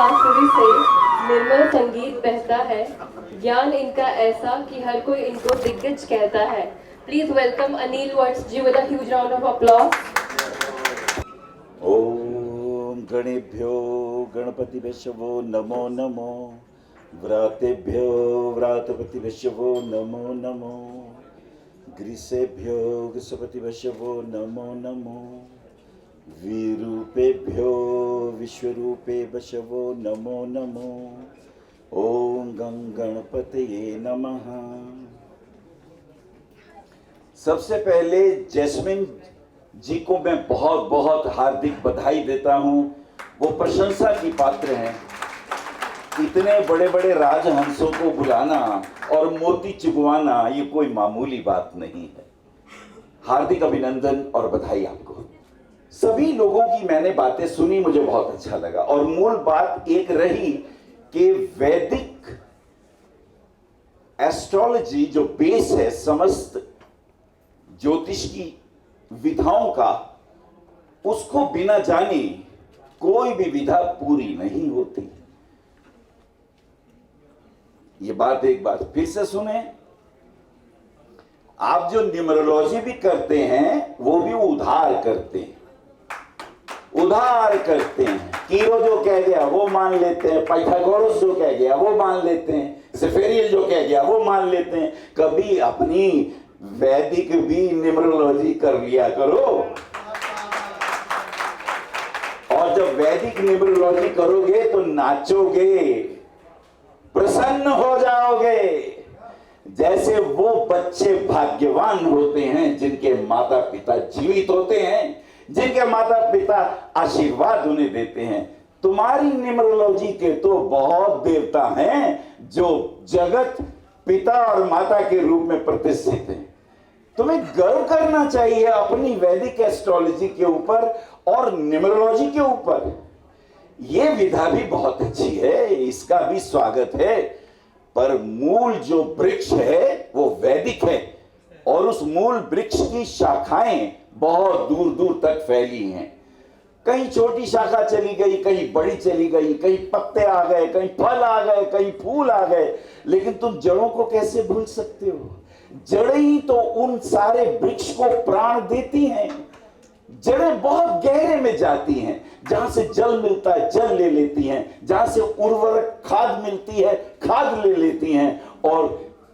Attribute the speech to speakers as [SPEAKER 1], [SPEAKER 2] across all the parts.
[SPEAKER 1] बांसुरी से निर्मल संगीत बहता है, ज्ञान इनका ऐसा कि हर कोई इनको दिग्गज कहता है। Please welcome Anil Vats ji with a huge round of applause.
[SPEAKER 2] ओम गणेभ्यो गणपतिभ्यो नमो नमो, व्रातेभ्यो व्रातपतिभ्यो नमो नमो, ग्रीसेभ्यो ग्रीसपतिभ्यो नमो नमो, विरूपेभ्यो विश्वरूपेभ्यो नमो नमो। ओम गं गणपतये नमः। सबसे पहले जैस्मिन जी को मैं बहुत बहुत हार्दिक बधाई देता हूं। वो प्रशंसा की पात्र हैं। इतने बड़े बड़े राजहंसों को बुलाना और मोती चुगवाना ये कोई मामूली बात नहीं है। हार्दिक अभिनंदन और बधाई आपको। सभी लोगों की मैंने बातें सुनी, मुझे बहुत अच्छा लगा। और मूल बात एक रही कि वैदिक एस्ट्रोलॉजी जो बेस है समस्त ज्योतिष की विधाओं का, उसको बिना जाने कोई भी विधा पूरी नहीं होती। ये बात एक बार फिर से सुने। आप जो न्यूमरोलॉजी भी करते हैं वो भी उधार करते हैं, उधार करते हैं। कीरो जो कह गया वो मान लेते हैं, पाइथागोरस जो कह गया वो मान लेते हैं, सेफेरियल जो कह गया वो मान लेते हैं। कभी अपनी वैदिक भी न्यूमरोलॉजी कर लिया करो। और जब वैदिक न्यूमरोलॉजी करोगे तो नाचोगे, प्रसन्न हो जाओगे। जैसे वो बच्चे भाग्यवान होते हैं जिनके माता पिता जीवित होते हैं, जिनके माता पिता आशीर्वाद उन्हें देते हैं। तुम्हारी न्यूमरोलॉजी के तो बहुत देवता हैं जो जगत पिता और माता के रूप में प्रतिष्ठित हैं। तुम्हें गर्व करना चाहिए अपनी वैदिक एस्ट्रोलॉजी के ऊपर और न्यूमरोलॉजी के ऊपर। यह विधा भी बहुत अच्छी है, इसका भी स्वागत है, पर मूल जो वृक्ष है वो वैदिक है और उस मूल वृक्ष की शाखाएं बहुत दूर दूर तक फैली हैं। कहीं छोटी शाखा चली गई, कहीं बड़ी चली गई, कहीं पत्ते आ गए, कहीं फल आ गए, कहीं फूल आ गए, लेकिन तुम जड़ों को कैसे भूल सकते हो? जड़ें ही तो उन सारे वृक्ष को प्राण देती हैं। जड़ें बहुत गहरे में जाती हैं, जहां से जल मिलता है जल ले लेती हैं, जहां से उर्वरक खाद मिलती है खाद ले लेती हैं और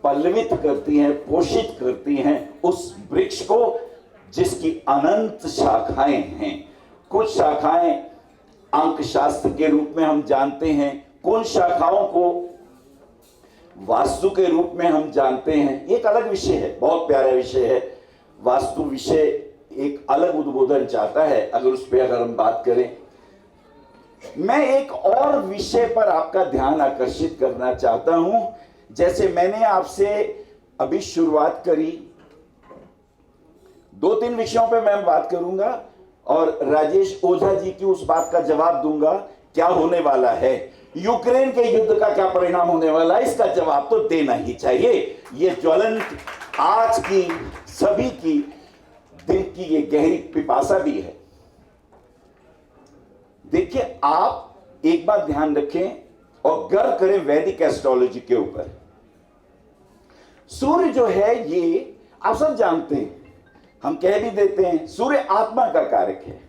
[SPEAKER 2] पल्लवित करती हैं, पोषित करती हैं उस वृक्ष को जिसकी अनंत शाखाएं हैं। कुछ शाखाएं अंक शास्त्र के रूप में हम जानते हैं, कुछ शाखाओं को वास्तु के रूप में हम जानते हैं। एक अलग विषय है, बहुत प्यारा विषय है। वास्तु विषय एक अलग उद्बोधन चाहता है, अगर उस पर अगर हम बात करें। मैं एक और विषय पर आपका ध्यान आकर्षित करना चाहता हूं। जैसे मैंने आपसे अभी शुरुआत करी, 2-3 विषयों पे मैं बात करूंगा और राजेश ओझा जी की उस बात का जवाब दूंगा क्या होने वाला है, यूक्रेन के युद्ध का क्या परिणाम होने वाला है, इसका जवाब तो देना ही चाहिए। ये ज्वलंत आज की सभी की दिल की ये गहरी पिपासा भी है। देखिए, आप एक बात ध्यान रखें और गर्व करें वैदिक एस्ट्रोलॉजी के ऊपर। सूर्य जो है ये आप सब जानते हैं, हम कह भी देते हैं सूर्य आत्मा का कारक है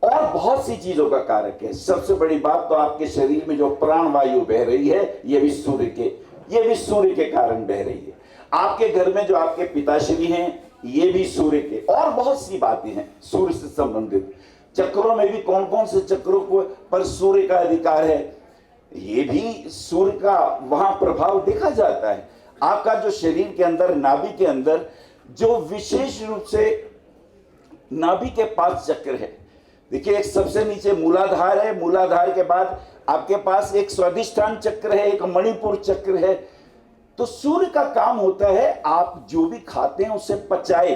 [SPEAKER 2] और बहुत सी चीजों का कारक है। सबसे बड़ी बात तो आपके शरीर में जो प्राण वायु बह रही है ये भी सूर्य के कारण बह रही है। आपके घर में जो आपके पिताश्री हैं ये भी सूर्य के, और बहुत सी बातें हैं सूर्य से संबंधित। चक्रों में भी कौन कौन से चक्रों को पर सूर्य का अधिकार है, ये भी सूर्य का वहां प्रभाव देखा जाता है। आपका जो शरीर के अंदर नाभि के अंदर जो विशेष रूप से नाभि के 5 चक्र है। देखिए, एक सबसे नीचे मूलाधार है, मूलाधार के बाद आपके पास एक स्वादिष्ठान चक्र है, एक मणिपुर चक्र है। तो सूर्य का काम होता है आप जो भी खाते हैं उसे पचाए,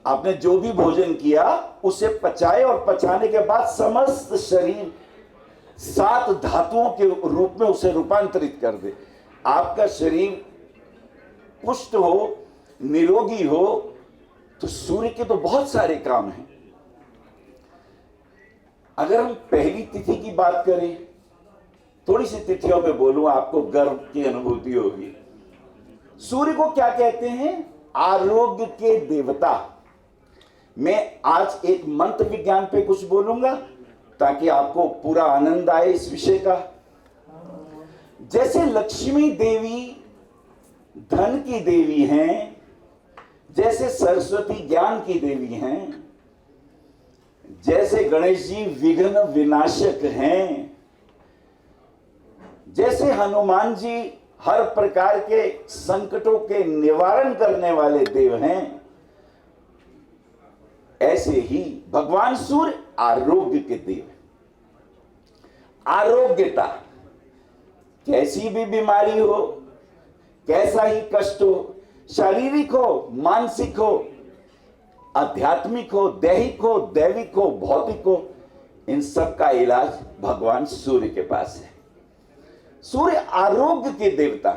[SPEAKER 2] आपने जो भी भोजन किया उसे पचाए और पचाने के बाद समस्त शरीर 7 धातुओं के रूप में उसे रूपांतरित कर दे। आपका शरीर पुष्ट हो, निरोगी हो, तो सूर्य के तो बहुत सारे काम हैं। अगर हम पहली तिथि की बात करें थोड़ी सी तिथियों पे बोलूं, आपको गर्व की अनुभूति होगी। सूर्य को क्या कहते हैं? आरोग्य के देवता। मैं आज एक मंत्र विज्ञान पे कुछ बोलूंगा ताकि आपको पूरा आनंद आए इस विषय का। जैसे लक्ष्मी देवी धन की देवी हैं, जैसे सरस्वती ज्ञान की देवी हैं, जैसे गणेश जी विघ्न विनाशक हैं, जैसे हनुमान जी हर प्रकार के संकटों के निवारण करने वाले देव हैं, ऐसे ही भगवान सूर्य आरोग्य के देव। आरोग्यता, कैसी भी बीमारी हो, कैसा ही कष्ट हो, शारीरिक हो, मानसिक हो, आध्यात्मिक हो, दैहिक हो, दैविक हो, भौतिक हो, इन सब का इलाज भगवान सूर्य के पास है। सूर्य आरोग्य के देवता।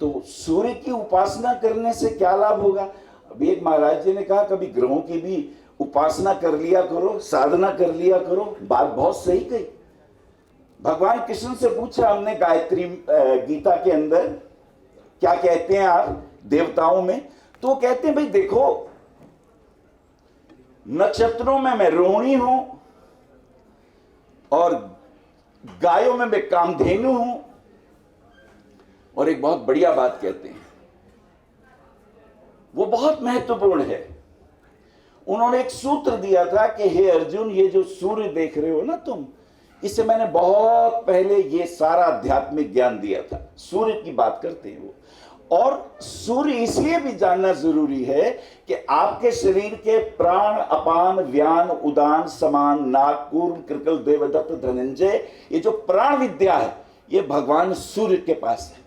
[SPEAKER 2] तो सूर्य की उपासना करने से क्या लाभ होगा? अभी एक महाराज जी ने कहा कभी ग्रहों की भी उपासना कर लिया करो, साधना कर लिया करो। बात बहुत सही कही। भगवान कृष्ण से पूछा हमने गायत्री गीता के अंदर क्या कहते हैं आप देवताओं में, तो कहते हैं भाई देखो, नक्षत्रों में मैं रोहिणी हूं और गायों में मैं कामधेनु हूं। और एक बहुत बढ़िया बात कहते हैं, वो बहुत महत्वपूर्ण है। उन्होंने एक सूत्र दिया था कि हे अर्जुन, ये जो सूर्य देख रहे हो ना तुम, इससे मैंने बहुत पहले ये सारा आध्यात्मिक ज्ञान दिया था। सूर्य की बात करते हैं वो। और सूर्य इसलिए भी जानना जरूरी है कि आपके शरीर के प्राण, अपान, व्यान, उदान, समान, नाग, कूर्म, कृकल, देवदत्त, धनंजय, ये जो प्राण विद्या है ये भगवान सूर्य के पास है।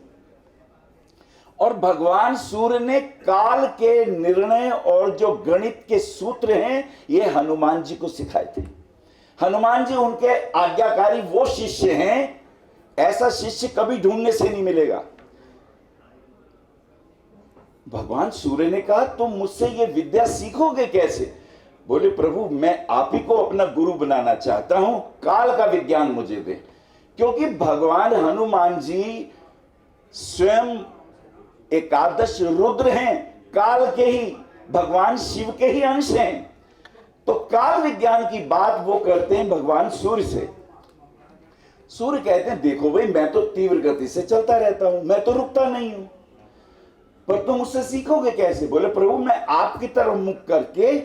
[SPEAKER 2] और भगवान सूर्य ने काल के निर्णय और जो गणित के सूत्र हैं ये हनुमान जी को सिखाए थे। हनुमान जी उनके आज्ञाकारी वो शिष्य हैं, ऐसा शिष्य कभी ढूंढने से नहीं मिलेगा। भगवान सूर्य ने कहा तुम मुझसे ये विद्या सीखोगे कैसे? बोले प्रभु मैं आप ही को अपना गुरु बनाना चाहता हूं, काल का विज्ञान मुझे दे। क्योंकि भगवान हनुमान जी स्वयं एकादश रुद्र हैं, काल के ही, भगवान शिव के ही अंश हैं। तो काल विज्ञान की बात वो करते हैं भगवान सूर्य से। सूर्य कहते हैं देखो भाई, मैं तो तीव्र गति से चलता रहता हूं, मैं तो रुकता नहीं हूं, पर तुम मुझसे सीखोगे कैसे? बोले प्रभु मैं आपकी तरफ मुख करके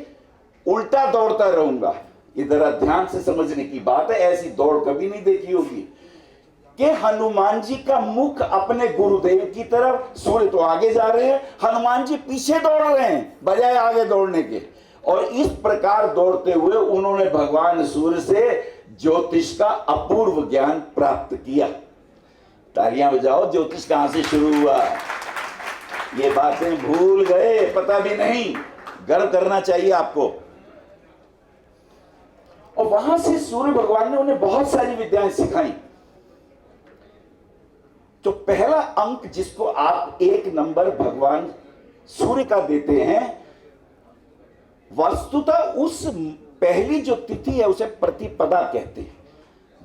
[SPEAKER 2] उल्टा दौड़ता रहूंगा। इधर ध्यान से समझने की बात है, ऐसी दौड़ कभी नहीं देखी होगी कि हनुमान जी का मुख अपने गुरुदेव की तरफ, सूर्य तो आगे जा रहे हैं, हनुमान जी पीछे दौड़ रहे हैं बजाय आगे दौड़ने के। और इस प्रकार दौड़ते हुए उन्होंने भगवान सूर्य से ज्योतिष का अपूर्व ज्ञान प्राप्त किया। तालियां बजाओ, ज्योतिष कहां से शुरू हुआ? ये बातें भूल गए, पता भी नहीं। गर्व करना चाहिए आपको। और वहां से सूर्य भगवान ने उन्हें बहुत सारी विद्याएं सिखाई। तो पहला अंक जिसको आप 1 नंबर भगवान सूर्य का देते हैं, वस्तुतः उस पहली जो तिथि है उसे प्रतिपदा कहते हैं।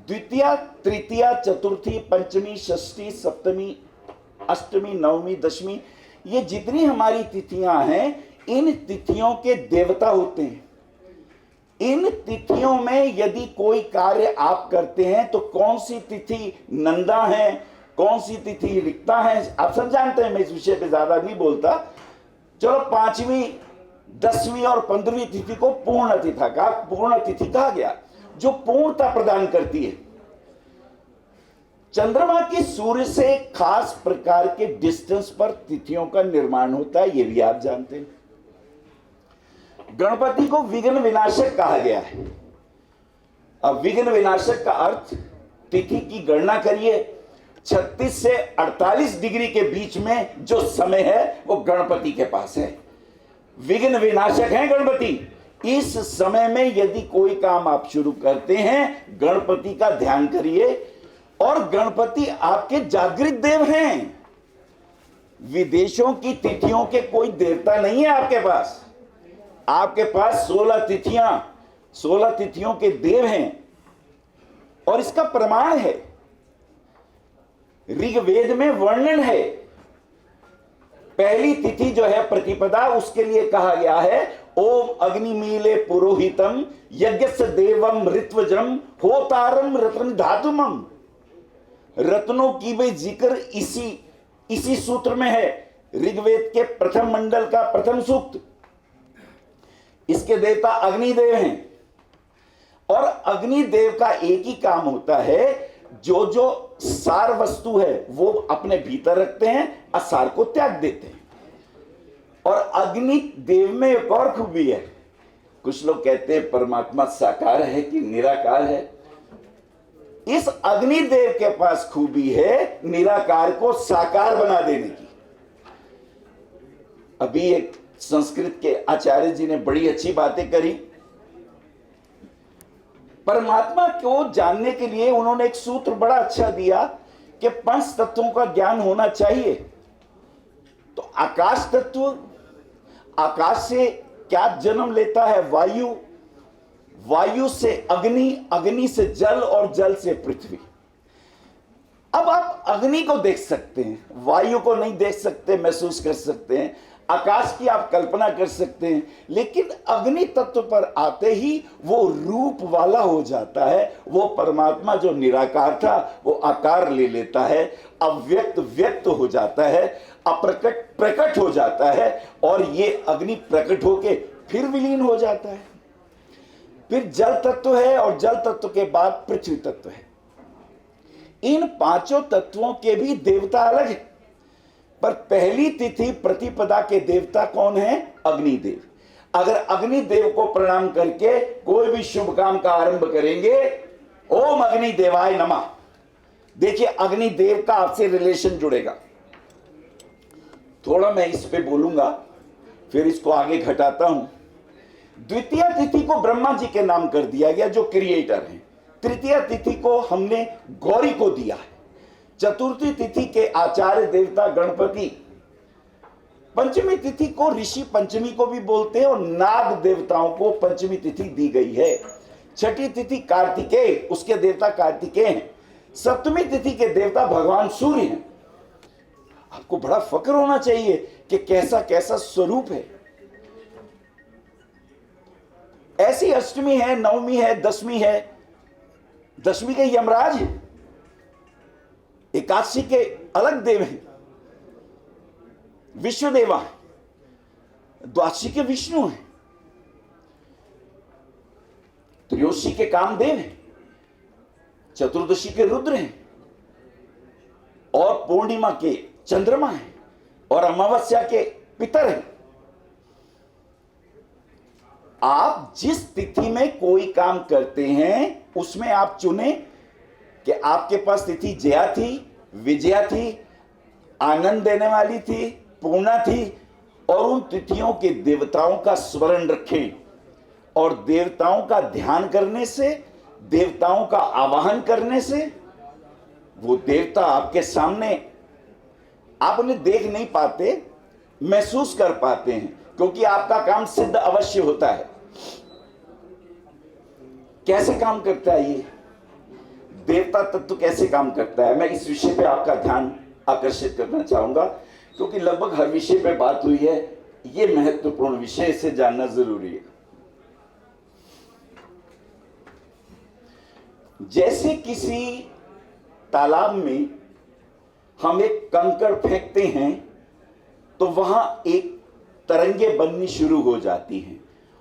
[SPEAKER 2] द्वितीया, तृतीया, चतुर्थी, पंचमी, षष्ठी, सप्तमी, अष्टमी, नवमी, दशमी, ये जितनी हमारी तिथियां हैं, इन तिथियों के देवता होते हैं। इन तिथियों में यदि कोई कार्य आप करते हैं तो कौन सी तिथि नंदा है, कौन सी तिथि रिक्ता है, आप सब जानते हैं। मैं इस विषय पे ज्यादा नहीं बोलता। चलो 5वीं, 10वीं और 15वीं तिथि को पूर्ण तिथि कहा गया, जो पूर्णता प्रदान करती है। चंद्रमा की सूर्य से खास प्रकार के डिस्टेंस पर तिथियों का निर्माण होता है, यह भी आप जानते हैं। गणपति को विघ्न विनाशक कहा गया है। अब विघ्न विनाशक का अर्थ, तिथि की गणना करिए, 36 से 48 डिग्री के बीच में जो समय है वो गणपति के पास है। विघ्न विनाशक है गणपति। इस समय में यदि कोई काम आप शुरू करते हैं, गणपति का ध्यान करिए। और गणपति आपके जागृत देव हैं। विदेशों की तिथियों के कोई देवता नहीं है आपके पास। आपके पास 16 तिथियां 16 तिथियों के देव हैं और इसका प्रमाण है, ऋग्वेद में वर्णन है। पहली तिथि जो है प्रतिपदा, उसके लिए कहा गया है ओम अग्निमीले पुरोहितम यज्ञस्य देवम ऋत्वजम होतारम रत्न धातुमम। रत्नों की भी जिक्र इसी सूत्र में है, ऋग्वेद के प्रथम मंडल का प्रथम सूक्त। इसके देवता अग्निदेव हैं और अग्निदेव का एक ही काम होता है, जो जो सार वस्तु है वो अपने भीतर रखते हैं, असार को त्याग देते हैं। और अग्नि देव में एक और खूबी है, कुछ लोग कहते हैं परमात्मा साकार है कि निराकार है। इस अग्निदेव के पास खूबी है निराकार को साकार बना देने की। अभी एक संस्कृत के आचार्य जी ने बड़ी अच्छी बातें करी। परमात्मा को जानने के लिए उन्होंने एक सूत्र बड़ा अच्छा दिया कि 5 तत्वों का ज्ञान होना चाहिए। तो आकाश तत्व, आकाश से क्या जन्म लेता है? वायु, वायु से अग्नि, अग्नि से जल और जल से पृथ्वी। अब आप अग्नि को देख सकते हैं, वायु को नहीं देख सकते, महसूस कर सकते हैं, आकाश की आप कल्पना कर सकते हैं, लेकिन अग्नि तत्व पर आते ही वो रूप वाला हो जाता है। वो परमात्मा जो निराकार था वो आकार ले लेता है, अव्यक्त व्यक्त हो जाता है, अप्रकट प्रकट हो जाता है, और ये अग्नि प्रकट होके फिर विलीन हो जाता है। फिर जल तत्व है और जल तत्व के बाद पृथ्वी तत्व है। इन 5 तत्वों के भी देवता अलग है, पर पहली तिथि प्रतिपदा के देवता कौन है? अग्निदेव। अगर अग्निदेव को प्रणाम करके कोई भी शुभ काम का आरंभ करेंगे, ओम अग्निदेवाय नमः, देखिए अग्निदेव का आपसे रिलेशन जुड़ेगा। थोड़ा मैं इस पे बोलूंगा, फिर इसको आगे घटाता हूं। द्वितीय तिथि को ब्रह्मा जी के नाम कर दिया गया, जो क्रिएटर हैं। तृतीय तिथि को हमने गौरी को दिया है। चतुर्थी तिथि के आचार्य देवता गणपति। पंचमी तिथि को ऋषि पंचमी को भी बोलते हैं और नाग देवताओं को पंचमी तिथि दी गई है। छठी तिथि कार्तिकेय, उसके देवता कार्तिकेय हैं। सप्तमी तिथि के देवता भगवान सूर्य हैं। आपको बड़ा फक्र होना चाहिए कि कैसा कैसा स्वरूप है। ऐसी अष्टमी है, नवमी है, दशमी है। दशमी के यमराज है, एकादशी के अलग देव हैं, विश्वदेवा है, द्वादशी के विष्णु हैं, त्रयोदशी के कामदेव हैं, चतुर्दशी के रुद्र हैं, और पूर्णिमा के चंद्रमा हैं, और अमावस्या के पितर हैं। आप जिस तिथि में कोई काम करते हैं उसमें आप चुने कि आपके पास तिथि जया थी, विजया थी, आनंद देने वाली थी, पूर्णा थी, और उन तिथियों के देवताओं का स्मरण रखें। और देवताओं का ध्यान करने से, देवताओं का आवाहन करने से वो देवता आपके सामने, आप उन्हें देख नहीं पाते, महसूस कर पाते हैं, क्योंकि आपका काम सिद्ध अवश्य होता है। कैसे काम करता है ये देवता तत्व, कैसे काम करता है, मैं इस विषय पे आपका ध्यान आकर्षित करना चाहूंगा, क्योंकि लगभग हर विषय पे बात हुई है। ये महत्वपूर्ण विषय, से जानना जरूरी है। जैसे किसी तालाब में हम एक कंकड़ फेंकते हैं तो वहां एक तरंगे बननी शुरू हो जाती हैं,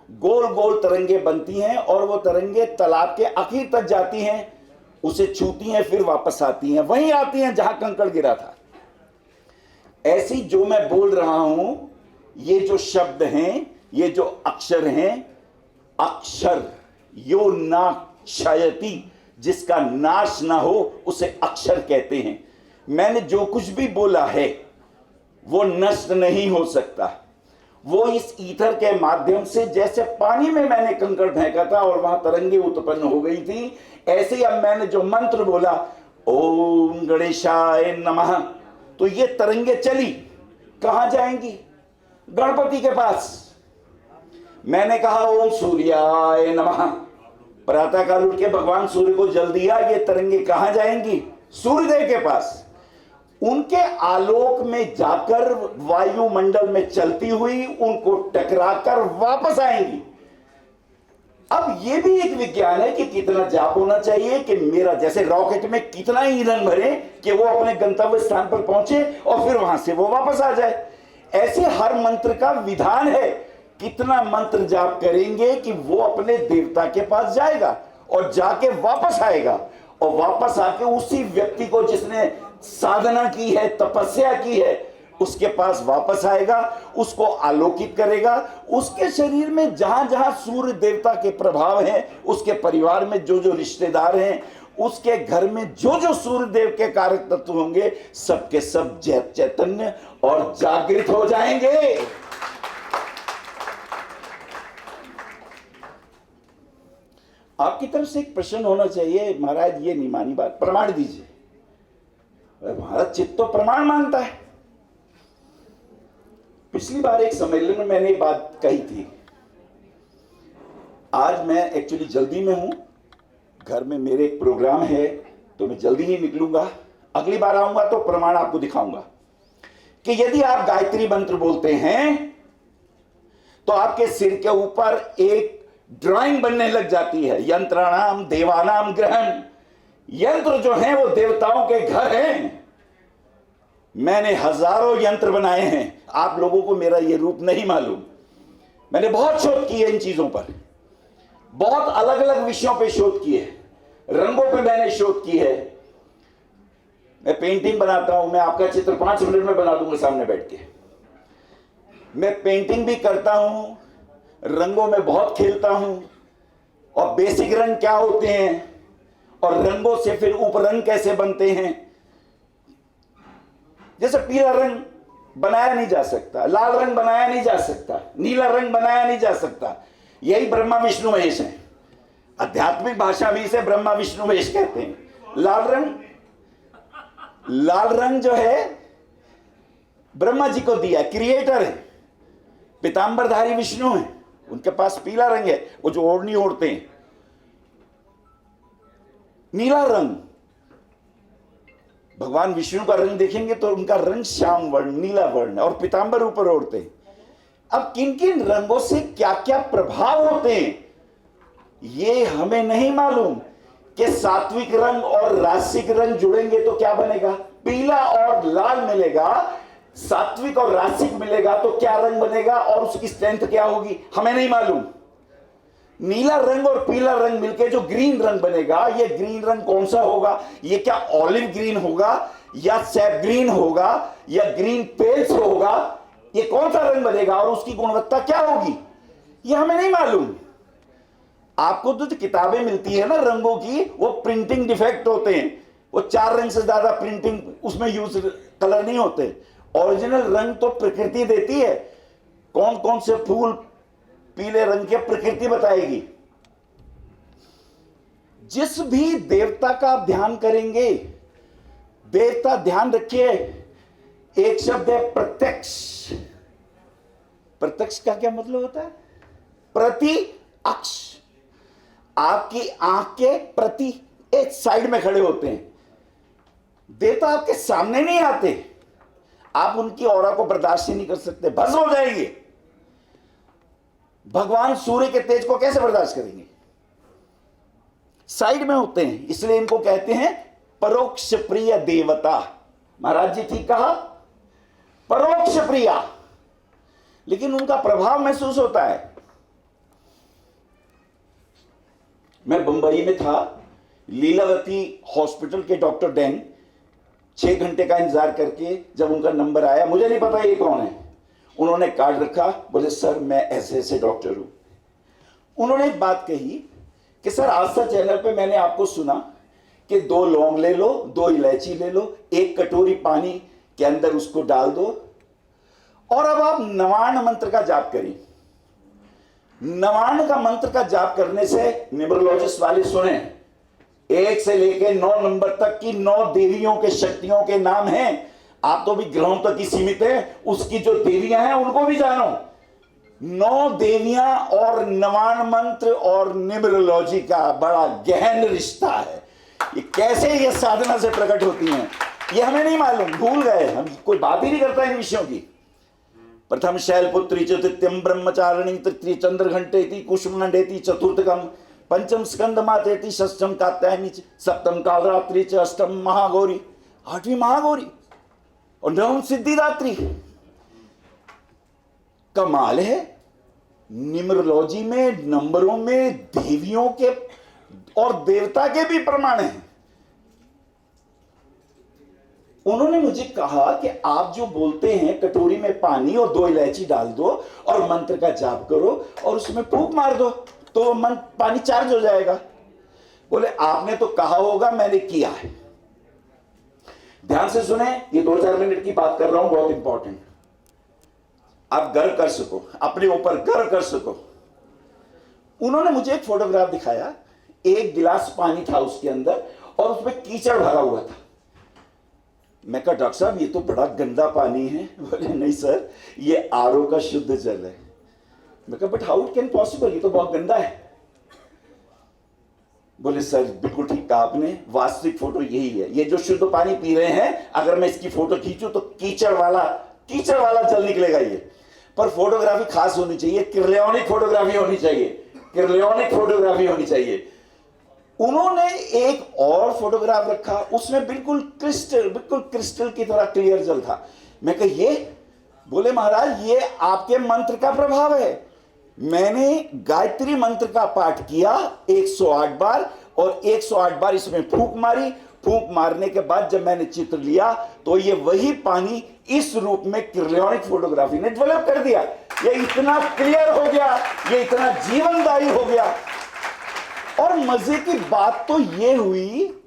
[SPEAKER 2] गोल गोल तरंगे बनती हैं, और वो तरंगे तालाब के आखिर तक जाती हैं, उसे छूती हैं, फिर वापस आती हैं, वहीं आती हैं जहां कंकड़ गिरा था। ऐसी जो मैं बोल रहा हूं, ये जो शब्द हैं, ये जो अक्षर हैं, अक्षर यो ना क्षयति, जिसका नाश ना हो उसे अक्षर कहते हैं। मैंने जो कुछ भी बोला है वो नष्ट नहीं हो सकता। वो इस ईथर के माध्यम से, जैसे पानी में मैंने कंकड़ फेंका था और वहां तरंगे उत्पन्न हो गई थी, ऐसे ही अब मैंने जो मंत्र बोला ओम गणेशाय नमः, तो ये तरंगे चली, कहां जाएंगी? गणपति के पास। मैंने कहा ओम सूर्याय नमः। प्रातः काल उठ के भगवान सूर्य को जल दिया। ये तरंगे कहां जाएंगी? सूर्यदेव के पास। उनके आलोक में जाकर वायुमंडल में चलती हुई उनको टकराकर वापस आएंगी। अब यह भी एक विज्ञान है कि कितना जाप होना चाहिए कि मेरा, जैसे रॉकेट में कितना ईंधन भरे कि वो अपने गंतव्य स्थान पर पहुंचे और फिर वहां से वो वापस आ जाए। ऐसे हर मंत्र का विधान है। कितना मंत्र जाप करेंगे कि वो अपने देवता के पास जाएगा और जाके वापस आएगा, और वापस आके उसी व्यक्ति को जिसने साधना की है, तपस्या की है, उसके पास वापस आएगा, उसको आलोकित करेगा। उसके शरीर में जहां जहां सूर्य देवता के प्रभाव हैं, उसके परिवार में जो जो रिश्तेदार हैं, उसके घर में जो जो सूर्य देव के कारक तत्व होंगे, सबके सब चैतन्य और जागृत हो जाएंगे। आपकी तरफ से एक प्रश्न होना चाहिए, महाराज ये नहीं मानी बात, प्रमाण दीजिए। भारत चित्त तो प्रमाण मानता है। पिछली बार एक सम्मेलन में मैंने बात कही थी। आज मैं एक्चुअली जल्दी में हूं, घर में मेरे एक प्रोग्राम है, तो मैं जल्दी ही निकलूंगा। अगली बार आऊंगा तो प्रमाण आपको दिखाऊंगा कि यदि आप गायत्री मंत्र बोलते हैं तो आपके सिर के ऊपर एक ड्राइंग बनने लग जाती है। यंत्राणाम देवानाम ग्रहण। यंत्र जो हैं वो देवताओं के घर हैं। मैंने हजारों यंत्र बनाए हैं। आप लोगों को मेरा ये रूप नहीं मालूम। मैंने बहुत शोध की है इन चीजों पर, बहुत अलग अलग विषयों पे शोध किए, रंगों पे मैंने शोध की है। मैं पेंटिंग बनाता हूं, मैं आपका चित्र 5 मिनट में बना दूंगा सामने बैठ के। मैं पेंटिंग भी करता हूं, रंगों में बहुत खेलता हूं, और बेसिक रंग क्या होते हैं और रंगों से फिर उपरंग कैसे बनते हैं। जैसे पीला रंग बनाया नहीं जा सकता, लाल रंग बनाया नहीं जा सकता, नीला रंग बनाया नहीं जा सकता। यही ब्रह्मा विष्णु महेश है। आध्यात्मिक भाषा में इसे ब्रह्मा विष्णु महेश कहते हैं। लाल रंग जो है ब्रह्मा जी को दिया, क्रिएटर है, पीतांबरधारी विष्णु है, उनके पास पीला रंग है, वो जो ओढ़नी ओढ़ते हैं। नीला रंग, भगवान विष्णु का रंग देखेंगे तो उनका रंग श्याम वर्ण, नीला वर्ण, और पीतांबर ऊपर ओढ़ते हैं। अब किन किन रंगों से क्या क्या प्रभाव होते हैं ये हमें नहीं मालूम। कि सात्विक रंग और रासिक रंग जुड़ेंगे तो क्या बनेगा? पीला और लाल मिलेगा, सात्विक और रासिक मिलेगा तो क्या रंग बनेगा और उसकी स्ट्रेंथ क्या होगी, हमें नहीं मालूम। नीला रंग और पीला रंग मिलके जो ग्रीन रंग बनेगा, ये ग्रीन रंग कौन सा होगा? ये क्या ऑलिव ग्रीन होगा या सैप ग्रीन होगा या ग्रीन पेल्स होगा? ये कौन सा रंग बनेगा और उसकी गुणवत्ता क्या होगी, ये हमें नहीं मालूम। आपको तो किताबें मिलती है ना रंगों की, वो प्रिंटिंग डिफेक्ट होते हैं। वो 4 रंग से ज्यादा प्रिंटिंग उसमें यूज कलर नहीं होते। ओरिजिनल रंग तो प्रकृति देती है। कौन कौन से फूल पीले रंग के, प्रकृति बताएगी। जिस भी देवता का आप ध्यान करेंगे, देवता, ध्यान रखिए, एक शब्द है प्रत्यक्ष। प्रत्यक्ष का क्या मतलब होता है? प्रति अक्ष। आपकी आंख के प्रति एक साइड में खड़े होते हैं। देवता आपके सामने नहीं आते, आप उनकी ऑरा को बर्दाश्त ही नहीं कर सकते, भस्म हो जाएंगे। भगवान सूर्य के तेज को कैसे बर्दाश्त करेंगे? साइड में होते हैं, इसलिए इनको कहते हैं परोक्ष प्रिय देवता। महाराज जी ठीक कहा, परोक्ष प्रिया, लेकिन उनका प्रभाव महसूस होता है। मैं बंबई में था, लीलावती हॉस्पिटल के डॉक्टर डैंग, 6 घंटे का इंतजार करके जब उनका नंबर आया, मुझे नहीं पता ये कौन है, उन्होंने कार्ड रखा, बोले सर मैं ऐसे ऐसे डॉक्टर हूं। उन्होंने एक बात कही कि सर आस्था चैनल पे मैंने आपको सुना कि 2 लौंग ले लो, 2 इलायची ले लो, 1 कटोरी पानी के अंदर उसको डाल दो और अब आप नवाण मंत्र का जाप करिए। नवाण का मंत्र का जाप करने से, न्यूमरोलॉजिस्ट वाले सुने, 1 से लेकर 9 नंबर तक की 9 देवियों के शक्तियों के नाम हैं। आप तो भी ग्रहों तक ही सीमित है, उसकी जो देवियां हैं उनको भी जानो। 9 देवियां और नवान मंत्र और न्यूमरोलॉजी का बड़ा गहन रिश्ता है। ये कैसे ये साधना से प्रकट होती हैं ये हमें नहीं मालूम, भूल गए हम, कोई बात ही नहीं करता इन विषयों की। प्रथम शैलपुत्री च तृतीयम ब्रह्मचारिणी तृतीय चंद्रघंटेति कुसुमांडेति चतुर्थकम पंचम स्कंद मातेति षष्ठम कात्यायनी च सप्तम कालरात्रि च अष्टम महागौरी 8वीं महागौरी और 9वीं सिद्धिदात्री। कमाल है, न्यूमरोलॉजी में नंबरों में देवियों के और देवता के भी प्रमाण हैं। उन्होंने मुझे कहा कि आप जो बोलते हैं कटोरी में पानी और 2 इलायची डाल दो और मंत्र का जाप करो और उसमें फूंक मार दो तो पानी चार्ज हो जाएगा। बोले आपने तो कहा होगा, मैंने किया है। ध्यान से सुने, ये 2-4 मिनट की बात कर रहा हूं, बहुत इंपॉर्टेंट, आप गर्व कर सको, अपने ऊपर गर्व कर सको। उन्होंने मुझे एक फोटोग्राफ दिखाया, एक गिलास पानी था उसके अंदर और उसमें कीचड़ भरा हुआ था। मैं कहा डॉक्टर साहब ये तो बड़ा गंदा पानी है। बोले नहीं सर, ये आरओ का शुद्ध जल है। मैं कहा but how it can possible, ये तो बहुत गंदा है। बोले सर बिल्कुल ठीक कहा आपने, वास्तविक फोटो यही है। ये जो शुद्ध पानी पी रहे हैं, अगर मैं इसकी फोटो खींचूं तो कीचड़ वाला जल निकलेगा ये। पर फोटोग्राफी खास होनी चाहिए, किरलियोनिक फोटोग्राफी होनी चाहिए, किरलियोनिक फोटोग्राफी होनी चाहिए। उन्होंने एक और फोटोग्राफ रखा, उसमें बिल्कुल क्रिस्टल की तरह क्लियर जल था। मैं कहा ये? बोले महाराज ये आपके मंत्र का प्रभाव है। मैंने गायत्री मंत्र का पाठ किया 108 बार और 108 बार इसमें फूंक मारी। फूंक मारने के बाद जब मैंने चित्र लिया तो ये वही पानी इस रूप में किरलियोनिक फोटोग्राफी ने डेवलप कर दिया। ये इतना क्लियर हो गया, ये इतना जीवनदायी हो गया। और मजे की बात तो ये हुई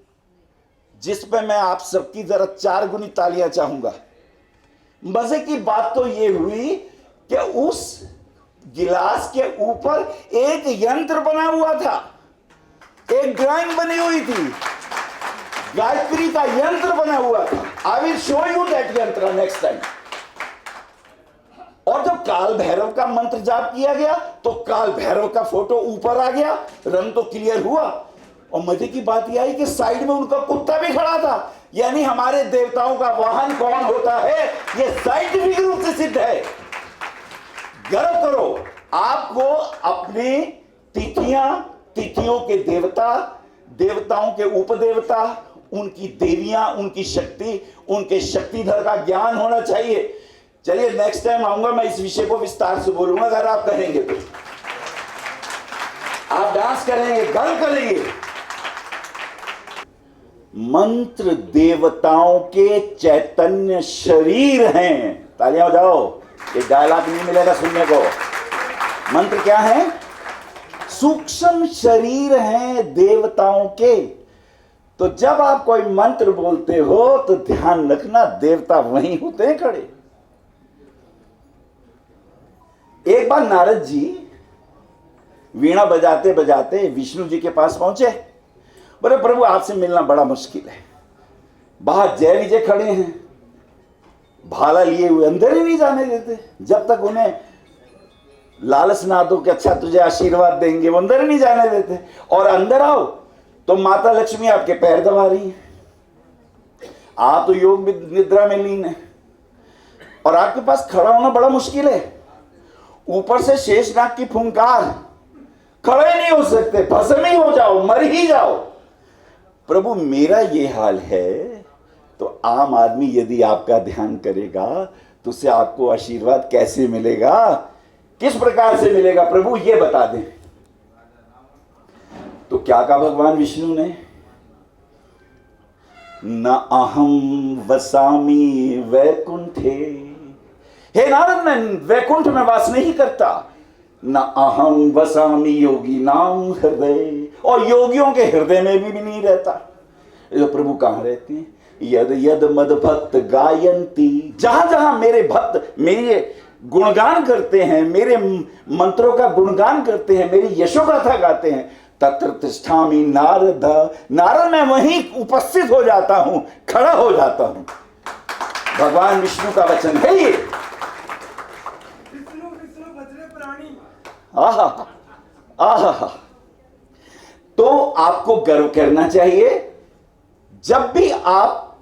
[SPEAKER 2] जिस पे मैं आप सबकी जरा 4 गुनी तालियां चाहूंगा। मजे की बात तो ये हुई कि उस गिलास के ऊपर एक यंत्र बना हुआ था, एक ड्राइंग बनी हुई थी, गायत्री का यंत्र बना हुआ था। I will show you that यंत्र नेक्स्ट टाइम। और जब काल भैरव का मंत्र जाप किया गया तो काल भैरव का फोटो ऊपर आ गया, रंग तो क्लियर हुआ। और मजे की बात यह आई कि साइड में उनका कुत्ता भी खड़ा था। यानी हमारे देवताओं का वाहन कौन होता है यह साइंटिफिक रूप से सिद्ध है। गर्व करो, आपको अपने तिथियों के देवता, देवताओं के उपदेवता, उनकी देवियां, उनकी शक्ति, उनके शक्तिधर का ज्ञान होना चाहिए। चलिए नेक्स्ट टाइम आऊंगा, मैं इस विषय को विस्तार से बोलूंगा। अगर आप कहेंगे तो आप डांस करेंगे, गर्व करेंगे। मंत्र देवताओं के चैतन्य शरीर हैं। तालियां बजाओ, ये डायलॉग नहीं मिलेगा सुनने को। मंत्र क्या है? सूक्ष्म शरीर हैं देवताओं के। तो जब आप कोई मंत्र बोलते हो तो ध्यान रखना देवता वहीं होते हैं खड़े। एक बार नारद जी वीणा बजाते बजाते विष्णु जी के पास पहुंचे। बोले प्रभु आपसे मिलना बड़ा मुश्किल है। बाहर जय विजय खड़े हैं, भाला लिए हुए, अंदर ही नहीं जाने देते। जब तक उन्हें लालच ना दो कि अच्छा तुझे आशीर्वाद देंगे, वो अंदर ही नहीं जाने देते। और अंदर आओ तो माता लक्ष्मी आपके पैर दबा रही है। आप तो योग निद्रा में लीन है और आपके पास खड़ा होना बड़ा मुश्किल है। ऊपर से शेषनाग की फुंकार, खड़े नहीं हो सकते, भस्म ही हो जाओ, मर ही जाओ। प्रभु मेरा ये हाल है तो आम आदमी यदि आपका ध्यान करेगा तो उससे आपको आशीर्वाद कैसे मिलेगा, किस प्रकार से मिलेगा प्रभु ये बता दें। तो क्या कहा भगवान विष्णु ने? न अहम वसामी वैकुंठे। हे नारद, मैं वैकुंठ में वास नहीं करता। न अहम वसामी योगी नाम हृदय, और योगियों के हृदय में भी नहीं रहता। तो प्रभु कहां रहते हैं? यद यद मद भक्त गायंती, जहां जहां मेरे भक्त मेरे गुणगान करते हैं, मेरे मंत्रों का गुणगान करते हैं, मेरी यशोगाथा गाते हैं, तत्र तिष्ठामि नारद। नारद मैं वहीं उपस्थित हो जाता हूं, खड़ा हो जाता हूं। भगवान विष्णु का वचन है ये। आहा आहा। तो आपको गर्व करना चाहिए जब भी आप,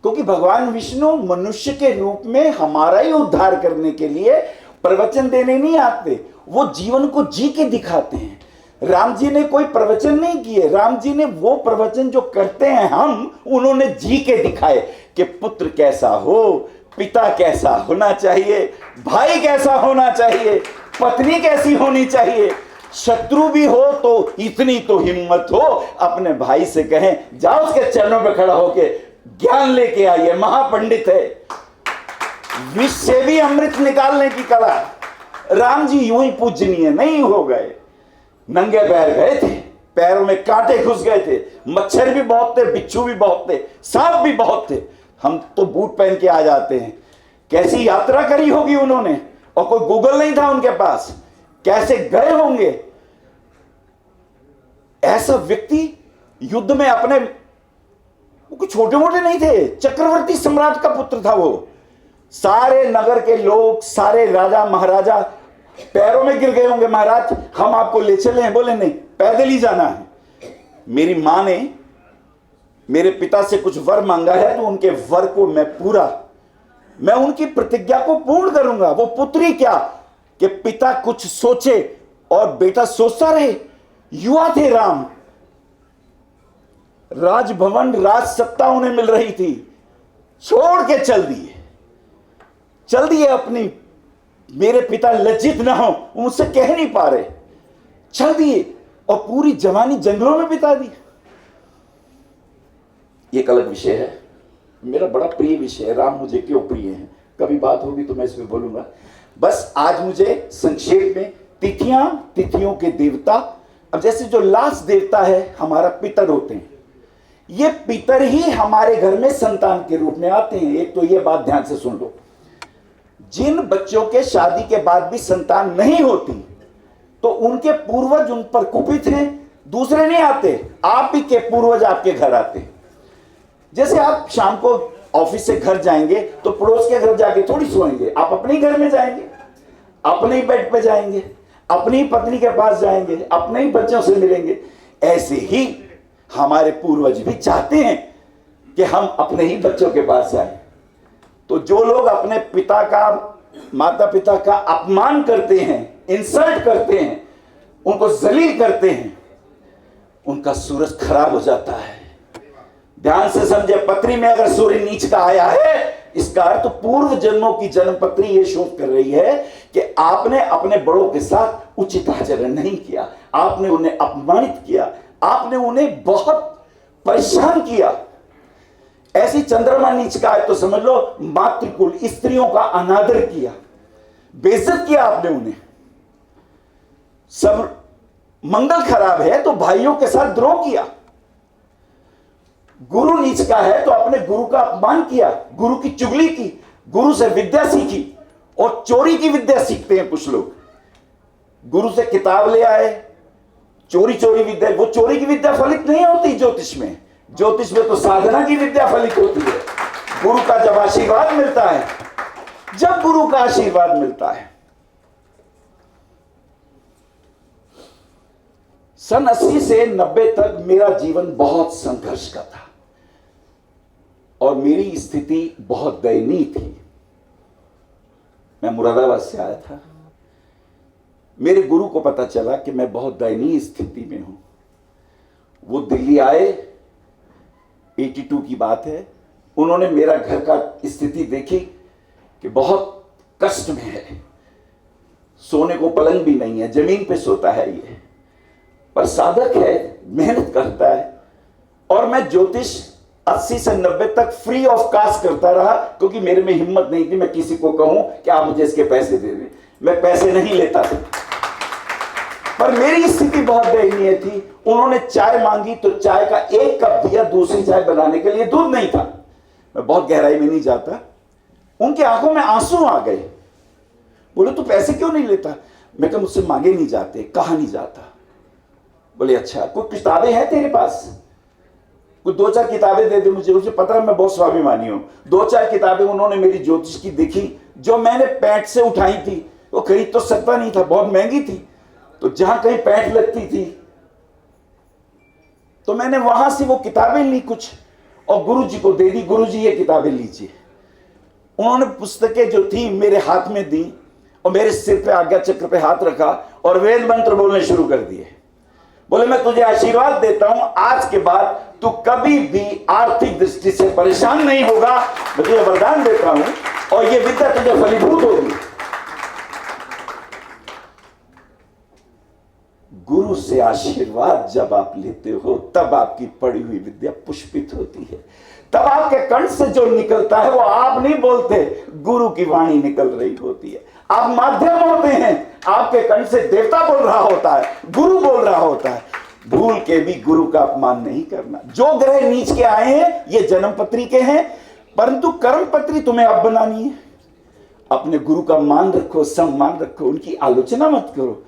[SPEAKER 2] क्योंकि भगवान विष्णु मनुष्य के रूप में हमारा ही उद्धार करने के लिए प्रवचन देने नहीं आते, वो जीवन को जी के दिखाते हैं। राम जी ने कोई प्रवचन नहीं किए, राम जी ने वो प्रवचन जो करते हैं हम, उन्होंने जी के दिखाए कि पुत्र कैसा हो, पिता कैसा होना चाहिए, भाई कैसा होना चाहिए, पत्नी कैसी होनी चाहिए। शत्रु भी हो तो इतनी तो हिम्मत हो अपने भाई से कहें, जाओ उसके चरणों पे खड़ा होके ज्ञान लेके आइए, महापंडित है। विष से भी अमृत निकालने की कला। राम जी यूं ही पूजनीय नहीं हो गए, नंगे पैर गए थे, पैरों में कांटे घुस गए थे, मच्छर भी बहुत थे, बिच्छू भी बहुत थे, सांप भी बहुत थे। हम तो बूट पहन के आ जाते हैं। कैसी यात्रा करी होगी उन्होंने, और कोई गूगल नहीं था उनके पास, कैसे गए होंगे। ऐसा व्यक्ति युद्ध में अपने, वो छोटे मोटे नहीं थे, चक्रवर्ती सम्राट का पुत्र था वो। सारे नगर के लोग, सारे राजा महाराजा पैरों में गिर गए होंगे, महाराज हम आपको ले चले हैं। बोले नहीं, पैदल ही जाना है। मेरी मां ने मेरे पिता से कुछ वर मांगा है, तो उनके वर को मैं उनकी प्रतिज्ञा को पूर्ण करूंगा। वो पुत्री क्या कि पिता कुछ सोचे और बेटा सोचता रहे। युवा थे राम, राजभवन राज सत्ता उन्हें मिल रही थी, छोड़ के चल दिए अपनी। मेरे पिता लज्जित ना हो, मुझसे कह नहीं पा रहे, चल दिए और पूरी जवानी जंगलों में बिता दी। ये एक अलग विषय है, मेरा बड़ा प्रिय विषय है। राम मुझे क्यों प्रिय है, कभी बात होगी तो मैं इसमें बोलूंगा। बस आज मुझे संक्षेप में तिथियों के देवता, अब जैसे जो लास्ट देवता है हमारा पितर होते हैं, ये पितर ही हमारे घर में संतान के रूप में आते हैं। एक तो ये बात ध्यान से सुन लो, जिन बच्चों के शादी के बाद भी संतान नहीं होती तो उनके पूर्वज उन पर कुपित हैं, दूसरे नहीं आते, आप ही के पूर्वज आपके घर आते हैं। जैसे आप शाम को ऑफिस से घर जाएंगे तो पड़ोस के घर जाके थोड़ी सोएंगे, आप अपने ही घर में जाएंगे, अपने ही बेड पे जाएंगे, अपनी ही पत्नी के पास जाएंगे, अपने ही बच्चों से मिलेंगे। ऐसे ही हमारे पूर्वज भी चाहते हैं कि हम अपने ही बच्चों के पास जाएं। तो जो लोग अपने पिता का, माता पिता का अपमान करते हैं, इंसल्ट करते हैं, उनको जलील करते हैं, उनका सूरज खराब हो जाता है। ध्यान से समझे, पत्री में अगर सूर्य नीच का आया है, इसका अर्थ पूर्व जन्मों की जन्म पत्री यह शोध कर रही है कि आपने अपने बड़ों के साथ उचित आचरण नहीं किया, आपने उन्हें अपमानित किया, आपने उन्हें बहुत परेशान किया। ऐसी चंद्रमा नीच का है तो समझ लो मातृकुल स्त्रियों का अनादर किया, बेइज्जत किया आपने उन्हें। सब मंगल खराब है तो भाइयों के साथ द्रोह किया। गुरु नीच का है तो अपने गुरु का अपमान किया, गुरु की चुगली की, गुरु से विद्या सीखी, और चोरी की विद्या सीखते हैं कुछ लोग। गुरु से किताब ले आए, चोरी विद्या, वो चोरी की विद्या फलित नहीं होती ज्योतिष में। ज्योतिष में तो साधना की विद्या फलित होती है। गुरु का जब आशीर्वाद मिलता है, जब गुरु का आशीर्वाद मिलता है। सन 80 से 90 तक मेरा जीवन बहुत संघर्ष का था और मेरी स्थिति बहुत दयनीय थी। मैं मुरादाबाद से आया था, मेरे गुरु को पता चला कि मैं बहुत दयनीय स्थिति में हूं। वो दिल्ली आए, 82 की बात है। उन्होंने मेरा घर का स्थिति देखी कि बहुत कष्ट में है, सोने को पलंग भी नहीं है, जमीन पे सोता है ये, पर साधक है, मेहनत करता है। और मैं ज्योतिष 80 से 90 तक फ्री ऑफ कास्ट करता रहा, क्योंकि मेरे में हिम्मत नहीं थी मैं किसी को कहूं कि आप मुझे इसके पैसे दे दें। मैं पैसे नहीं लेता था, पर मेरी स्थिति बहुत दयनीय थी। उन्होंने चाय मांगी तो चाय का एक कप दिया, दूसरी चाय बनाने के लिए दूध नहीं था। मैं बहुत गहराई में नहीं जाता, उनकी आंखों में आंसू आ गए। बोले तू पैसे क्यों नहीं लेता? मैं कहा मुझसे मांगे नहीं जाते। कहा नहीं जाता? बोले अच्छा, कोई किताबें हैं तेरे पास? कोई 2-4 किताबें दे दे मुझे पता है मैं बहुत स्वाभिमानी हूं। 2-4 किताबें उन्होंने मेरी ज्योतिष की देखी, जो मैंने पैंट से उठाई थी। वो खरीद तो सकता नहीं था, बहुत महंगी थी। तो जहां कहीं पैंट लगती थी तो मैंने वहां से वो किताबें ली कुछ और गुरुजी को दे दी, गुरुजी ये किताबें लीजिए। उन्होंने पुस्तकें जो थी मेरे हाथ में दी और मेरे सिर पे आज्ञा चक्र पे हाथ रखा और वेद मंत्र बोलने शुरू कर दिए। बोले मैं तुझे आशीर्वाद देता हूं, आज के बाद तू कभी भी आर्थिक दृष्टि से परेशान नहीं होगा, मैं तुझे वरदान देता हूं और ये विद्या तुझे फलीभूत होगी। गुरु से आशीर्वाद जब आप लेते हो तब आपकी पढ़ी हुई विद्या पुष्पित होती है। तब आपके कंठ से जो निकलता है वो आप नहीं बोलते, गुरु की वाणी निकल रही होती है। आप माध्यम होते हैं, आपके कंठ से देवता बोल रहा होता है, गुरु बोल रहा होता है। भूल के भी गुरु का अपमान नहीं करना। जो ग्रह नीच के आए हैं ये जन्म पत्री के हैं, परंतु कर्म पत्री तुम्हें अब बनानी है। अपने गुरु का मान रखो, सम्मान रखो, उनकी आलोचना मत करो।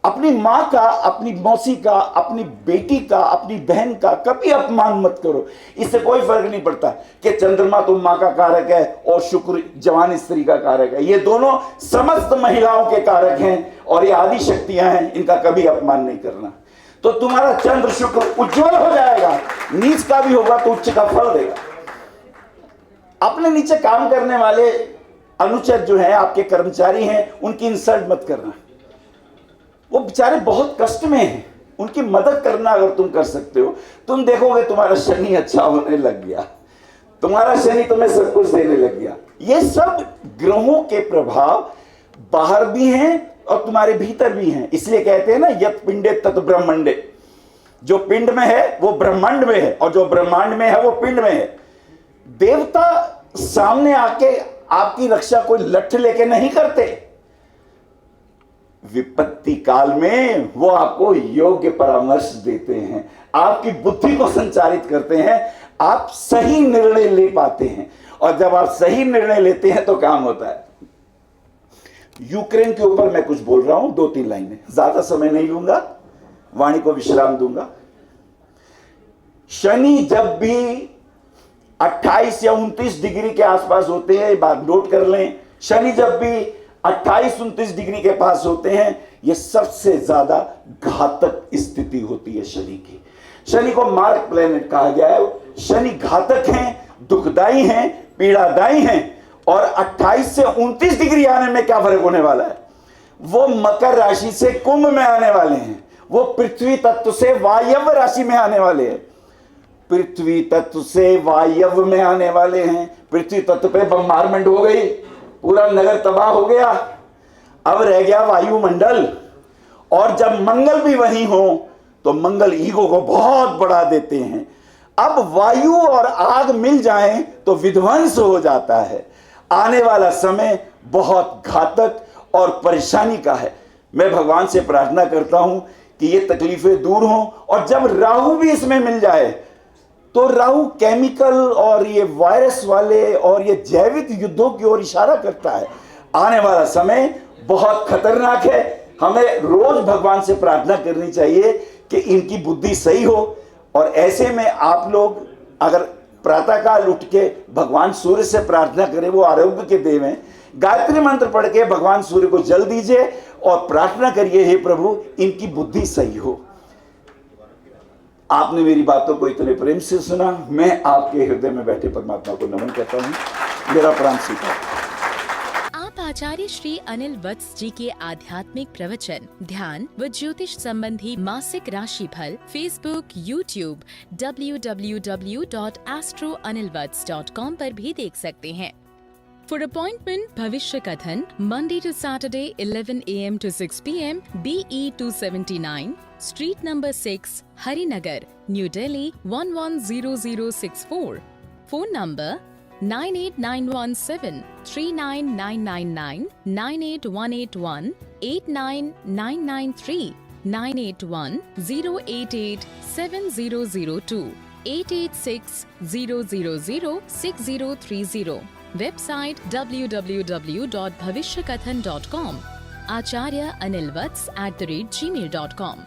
[SPEAKER 2] अपनी मां का, अपनी मौसी का, अपनी बेटी का, अपनी बहन का कभी अपमान मत करो। इससे कोई फर्क नहीं पड़ता कि चंद्रमा तो मां का कारक है और शुक्र जवान स्त्री का कारक है। ये दोनों समस्त महिलाओं के कारक हैं और ये आदि शक्तियां हैं, इनका कभी अपमान नहीं करना। तो तुम्हारा चंद्र शुक्र उज्जवल हो जाएगा, नीच का भी होगा तो उच्च का फल देगा। अपने नीचे काम करने वाले अनुचर जो है, आपके कर्मचारी हैं, उनकी इंसल्ट मत करना। वो बेचारे बहुत कष्ट में हैं, उनकी मदद करना अगर तुम कर सकते हो, तुम देखोगे तुम्हारा शनि अच्छा होने लग गया, तुम्हारा शनि तुम्हें सब कुछ देने लग गया। ये सब ग्रहों के प्रभाव बाहर भी हैं और तुम्हारे भीतर भी हैं। इसलिए कहते हैं ना, यत पिंडे तत् ब्रह्मंडे। जो पिंड में है वो ब्रह्मांड में है और जो ब्रह्मांड में है वो पिंड में है। देवता सामने आके आपकी रक्षा कोई लठ लेके नहीं करते। विपत्ति काल में वो आपको योग्य परामर्श देते हैं, आपकी बुद्धि को संचारित करते हैं, आप सही निर्णय ले पाते हैं और जब आप सही निर्णय लेते हैं तो काम होता है। यूक्रेन के ऊपर मैं कुछ बोल रहा हूं, 2-3 लाइनें, ज्यादा समय नहीं लूंगा, वाणी को विश्राम दूंगा। शनि जब भी 28 या 29 डिग्री के आसपास होते हैं, बात नोट कर लें, शनि जब भी 28-29 डिग्री के पास होते हैं, यह सबसे ज्यादा घातक स्थिति होती है शनि की। शनि को मार्क प्लेनेट कहा गया है। शनि घातक हैं, दुखदाई हैं, पीड़ादायी हैं और 28 से 29 डिग्री आने में क्या फर्क होने वाला है? वो मकर राशि से कुंभ में आने वाले हैं, वो पृथ्वी तत्व से वायव्य राशि में आने वाले हैं, पृथ्वी तत्व से वायव्य में आने वाले हैं। पृथ्वी तत्व पे बम्बारमेंट हो गई, पूरा नगर तबाह हो गया, अब रह गया वायुमंडल। और जब मंगल भी वहीं हो तो मंगल ईगो को बहुत बढ़ा देते हैं। अब वायु और आग मिल जाएं तो विध्वंस हो जाता है। आने वाला समय बहुत घातक और परेशानी का है। मैं भगवान से प्रार्थना करता हूं कि ये तकलीफें दूर हों और जब राहु भी इसमें मिल जाए तो राहु केमिकल और ये वायरस वाले और ये जैविक युद्धों की ओर इशारा करता है। आने वाला समय बहुत खतरनाक है। हमें रोज भगवान से प्रार्थना करनी चाहिए कि इनकी बुद्धि सही हो। और ऐसे में आप लोग अगर प्रातःकाल उठ के भगवान सूर्य से प्रार्थना करें, वो आरोग्य के देव हैं, गायत्री मंत्र पढ़ के भगवान सूर्य को जल दीजिए और प्रार्थना करिए, हे प्रभु इनकी बुद्धि सही हो। आपने मेरी बातों को इतने प्रेम से सुना, मैं आपके हृदय में बैठे परमात्मा को नमन करता हूं। मेरा प्रणाम स्वीकार।
[SPEAKER 3] आप आचार्य श्री अनिल वत्स जी के आध्यात्मिक प्रवचन, ध्यान व ज्योतिष संबंधी मासिक राशि फल फेसबुक, यूट्यूब, www.astroanilvats.com पर भी देख सकते हैं। For appointment, भविष्य कथन, Monday to Saturday, 11 a.m. to 6 p.m. BE 279, Street number 6, Harinagar, New Delhi 110064. Phone number 98917 39999, 98181 89993, 981 088 7002, 886 000 6030. Website www.bhavishyakathan.com. Acharya Anil Vats @gmail.com.